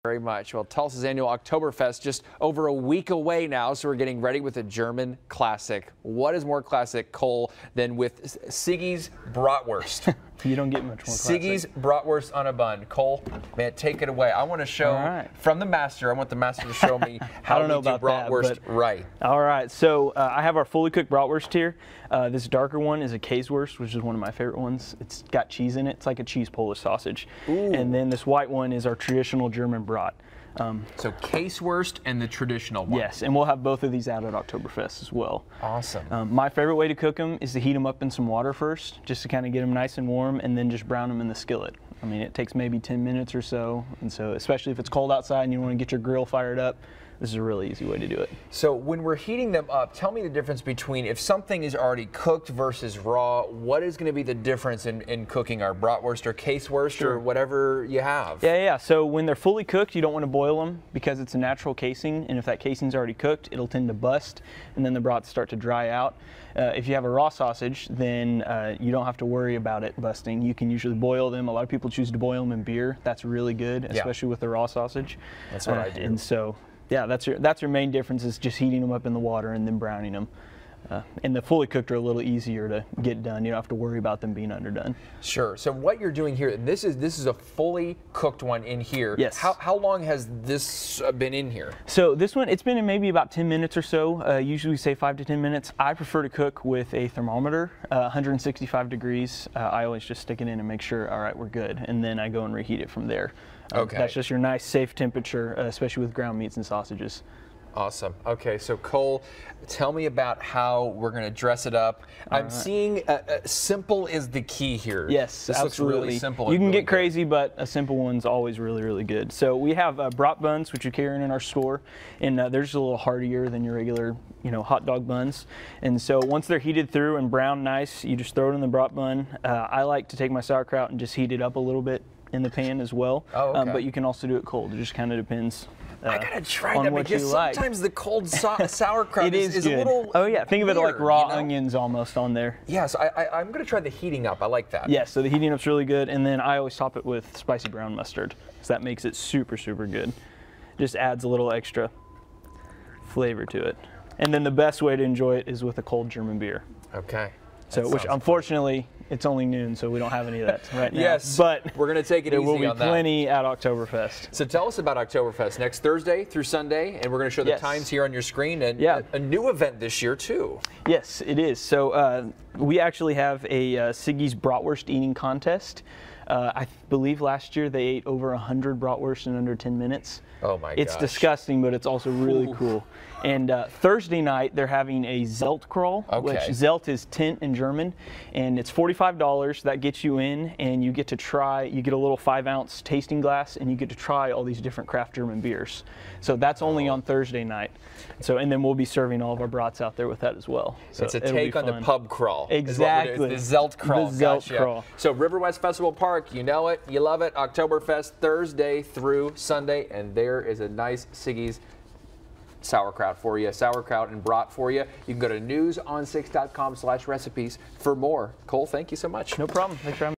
Very much. Well, Tulsa's annual Octoberfest just over a week away now, so we're getting ready with a German classic. What is more classic, Cole, than with Siegi's Bratwurst? You don't get much more classic. Siegi's Bratwurst on a bun. Cole, man, take it away. I want to show from the master. I want the master to show me how to do Bratwurst right. All right, so I have our fully cooked Bratwurst here. This darker one is a Käsewurst, which is one of my favorite ones. It's got cheese in it. It's like a cheese Polish sausage. Ooh. And then this white one is our traditional German brat. So Käsewurst and the traditional one. Yes, and we'll have both of these out at Octoberfest as well. Awesome. My favorite way to cook them is to heat them up in some water first, just to kind of get them nice and warm, and then just brown them in the skillet. I mean, it takes maybe 10 minutes or so, and so especially if it's cold outside and you want to get your grill fired up, this is a really easy way to do it. So when we're heating them up, tell me the difference between if something is already cooked versus raw. What is going to be the difference in cooking our Bratwurst or Käsewurst or whatever you have? Yeah. So when they're fully cooked, you don't want to boil them because it's a natural casing, and if that casing's already cooked, it'll tend to bust, and then the brats start to dry out. If you have a raw sausage, then you don't have to worry about it busting. You can usually boil them. A lot of people choose to boil them in beer. That's really good, especially with the raw sausage. That's what I do. And so, yeah, that's your main difference, is just heating them up in the water and then browning them. And the fully cooked are a little easier to get done. You don't have to worry about them being underdone. Sure. So what you're doing here, this is a fully cooked one in here. Yes. How long has this been in here? So this one, it's been in maybe about 10 minutes or so. Usually we say 5 to 10 minutes. I prefer to cook with a thermometer, 165 degrees. I always just stick it in and make sure, all right, we're good. And then I go and reheat it from there. Okay. That's just your nice, safe temperature, especially with ground meats and sausages. Awesome. Okay, so Cole, tell me about how we're going to dress it up. I'm seeing simple is the key here. Yes, this absolutely. Looks really simple. You can get crazy, but a simple one's always really, really good. So we have brat buns, which you're carrying in our store, and they're just a little heartier than your regular, hot dog buns. And so once they're heated through and brown nice, you just throw it in the brat bun. I like to take my sauerkraut and just heat it up a little bit in the pan as well. Oh, okay. But you can also do it cold. It just kind of depends. I gotta try that because sometimes the cold sauerkraut is a little think of it like raw onions almost on there. Yes, I'm gonna try the heating up. I like that. Yes, so the heating up's really good, and then I always top it with spicy brown mustard, so that makes it super, super good. Just adds a little extra flavor to it. And then the best way to enjoy it is with a cold German beer. Okay. So, which unfortunately, it's only noon, so we don't have any of that right now. Yes, but we're going to take it easy on that. There will be plenty at Oktoberfest. So tell us about Oktoberfest next Thursday through Sunday, and we're going to show the times here on your screen, and a new event this year too. Yes, it is. So we actually have a Siegi's Bratwurst eating contest. I believe last year they ate over 100 Bratwurst in under 10 minutes. Oh my gosh. It's disgusting, but it's also really cool. And Thursday night they're having a Zelt crawl, which Zelt is tent in German, and it's $45. That gets you in, and you get to try. You get a little 5-ounce tasting glass, and you get to try all these different craft German beers. So that's only on Thursday night. So, and then we'll be serving all of our brats out there with that as well. So it's a take on the pub crawl. Exactly. The Zelt crawl. The Zelt crawl. So River West Festival Park, you know it, you love it. Oktoberfest Thursday through Sunday, and there is a nice Siegi's sauerkraut for you, sauerkraut and brat for you. You can go to newson6.com/recipes for more. Cole, thank you so much. No problem. Thanks for having me.